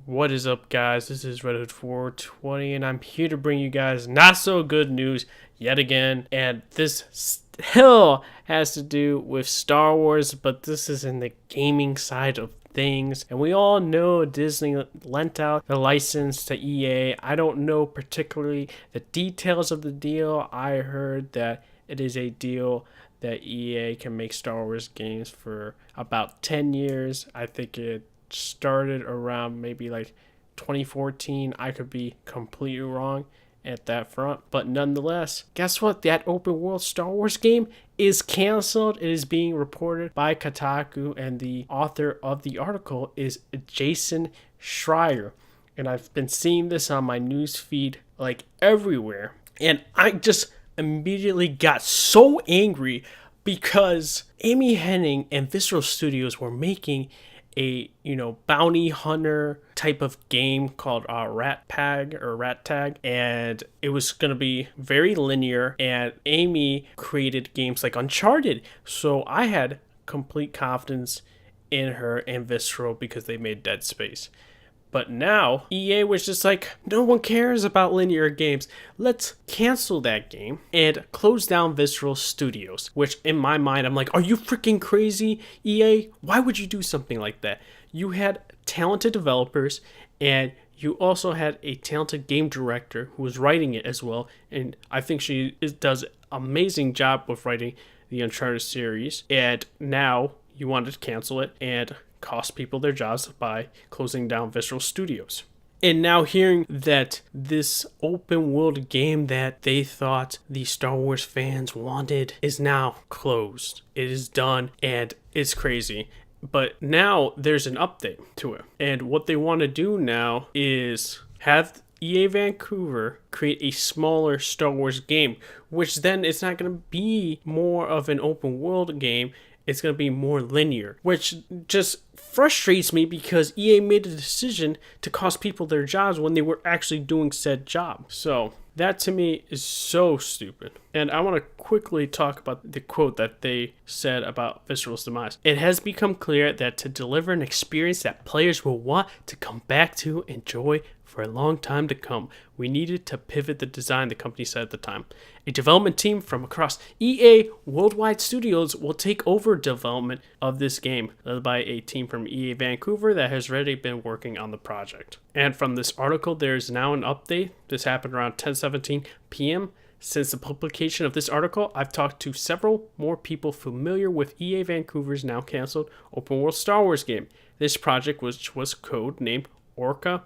What is up, guys? This is Red Hood 420, and I'm here to bring you guys not so good news yet again. And this still has to do with Star Wars, but this is in the gaming side of things. And we all know Disney lent out the license to EA. I don't know particularly the details of the deal. I heard that it is a deal that EA can make Star Wars games for about 10 years. I think it started around maybe like 2014. I could be completely wrong at that front, but nonetheless, guess what? That open world Star Wars game is canceled. It is being reported by Kotaku, and the author of the article is Jason Schreier. And I've been seeing this on my news feed like everywhere, and I just immediately got so angry because Amy Hennig and Visceral Studios were making a bounty hunter type of game called Rat Tag, and it was going to be very linear, and Amy created games like Uncharted, so I had complete confidence in her and Visceral because they made Dead Space. But now, EA was just like, no one cares about linear games. Let's cancel that game and close down Visceral Studios. Which, in my mind, I'm like, are you freaking crazy, EA? Why would you do something like that? You had talented developers, and you also had a talented game director who was writing it as well. And I think she does an amazing job with writing the Uncharted series. And now you wanted to cancel it and cost people their jobs by closing down Visceral Studios. And now hearing that this open world game that they thought the Star Wars fans wanted is now closed. It is done, and it's crazy. But now there's an update to it. And what they want to do now is have EA Vancouver create a smaller Star Wars game, which then it's not going to be more of an open world game. It's going to be more linear, which just frustrates me because EA made a decision to cost people their jobs when they were actually doing said job. So that to me is so stupid. And I want to quickly talk about the quote that they said about Visceral's demise. It has become clear that to deliver an experience that players will want to come back to enjoy for a long time to come, we needed to pivot the design, the company said at the time. A development team from across EA Worldwide Studios will take over development of this game, led by a team from EA Vancouver that has already been working on the project. And from this article, there is now an update. This happened around 10:17 p.m. Since the publication of this article, I've talked to several more people familiar with EA Vancouver's now canceled open world Star Wars game. This project, which was codenamed Orca,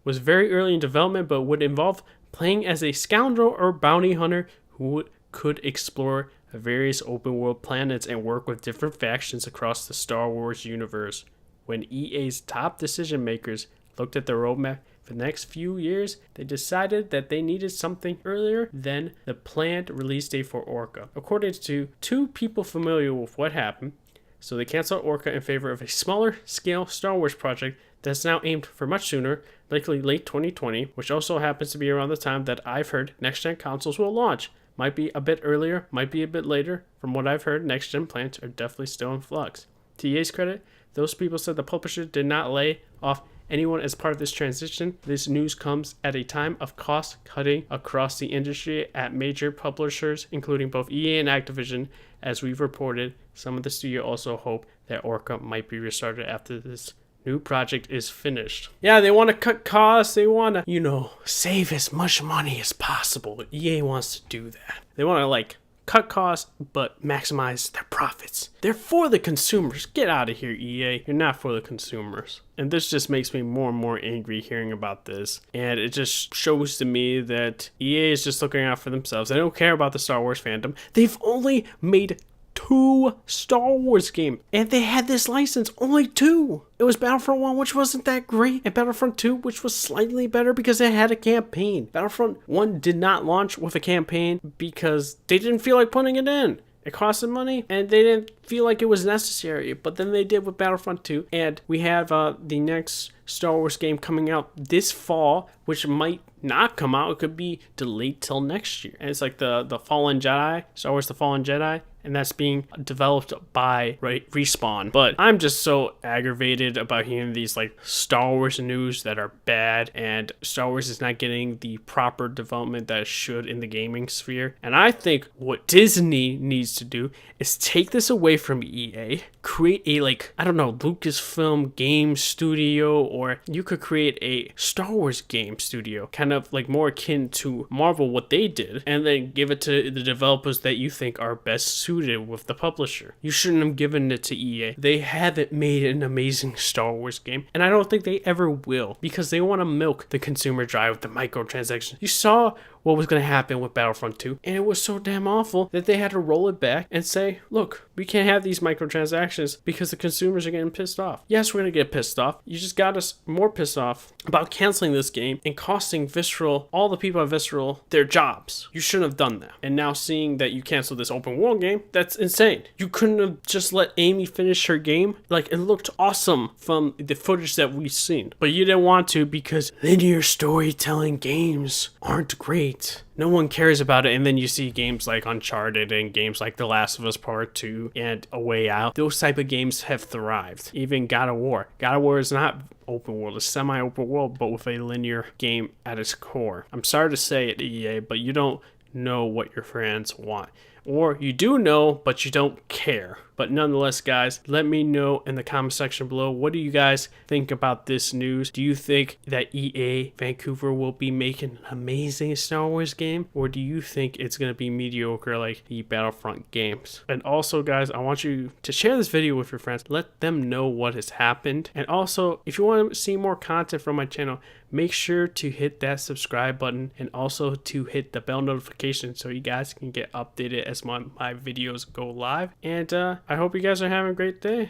was very early in development, but would involve playing as a scoundrel or bounty hunter who could explore various open world planets and work with different factions across the Star Wars universe. When EA's top decision makers looked at the roadmap for the next few years, they decided that they needed something earlier than the planned release date for Orca. According to two people familiar with what happened, so they canceled Orca in favor of a smaller scale Star Wars project that's now aimed for much sooner, likely late 2020, which also happens to be around the time that I've heard next-gen consoles will launch. Might be a bit earlier, might be a bit later. From what I've heard, next-gen plans are definitely still in flux. To EA's credit, those people said the publisher did not lay off anyone as part of this transition. This news comes at a time of cost cutting across the industry at major publishers, including both EA and Activision. As we've reported, some of the studio also hope that Orca might be restarted after this new project is finished. Yeah, they want to cut costs. They want to, save as much money as possible. EA wants to do that. They want to, cut costs, but maximize their profits. They're for the consumers. Get out of here, EA. You're not for the consumers. And this just makes me more and more angry hearing about this. And it just shows to me that EA is just looking out for themselves. They don't care about the Star Wars fandom. They've only made 2 Star Wars games, and they had this license, only 2. It was Battlefront 1, which wasn't that great, and Battlefront 2, which was slightly better because it had a campaign. Battlefront 1 did not launch with a campaign because they didn't feel like putting it in. It cost them money, and they didn't feel like it was necessary, but then they did with Battlefront 2, and we have the next Star Wars game coming out this fall, which might not come out. It could be delayed till next year. And it's like the Fallen Jedi, Star Wars The Fallen Jedi, and that's being developed by Respawn. But I'm just so aggravated about hearing these like Star Wars news that are bad, and Star Wars is not getting the proper development that it should in the gaming sphere. And I think what Disney needs to do is take this away from EA, create a like, I don't know, Lucasfilm game studio, or you could create a Star Wars game studio, kind of like more akin to Marvel, what they did, and then give it to the developers that you think are best suited with the publisher. You shouldn't have given it to EA. They haven't made an amazing Star Wars game, and I don't think they ever will, because they want to milk the consumer drive with the microtransactions. You saw what was going to happen with Battlefront 2, and it was so damn awful that they had to roll it back and say, look, we can't have these microtransactions because the consumers are getting pissed off. Yes, we're going to get pissed off. You just got us more pissed off about canceling this game and costing Visceral, all the people at Visceral, their jobs. You shouldn't have done that. And now seeing that you canceled this open world game, that's insane. You couldn't have just let Amy finish her game. Like, it looked awesome from the footage that we've seen, but you didn't want to because linear storytelling games aren't great. No one cares about it. And then you see games like Uncharted and games like The Last of Us Part 2 and A Way Out. Those type of games have thrived. Even God of War. God of War is not open world. It's semi-open world, but with a linear game at its core. I'm sorry to say it, EA, but you don't know what your fans want. Or you do know, but you don't care. But nonetheless, guys, let me know in the comment section below. What do you guys think about this news? Do you think that EA Vancouver will be making an amazing Star Wars game? Or do you think it's going to be mediocre like the Battlefront games? And also, guys, I want you to share this video with your friends. Let them know what has happened. And also, if you want to see more content from my channel, make sure to hit that subscribe button and also to hit the bell notification so you guys can get updated as my videos go live. And I hope you guys are having a great day.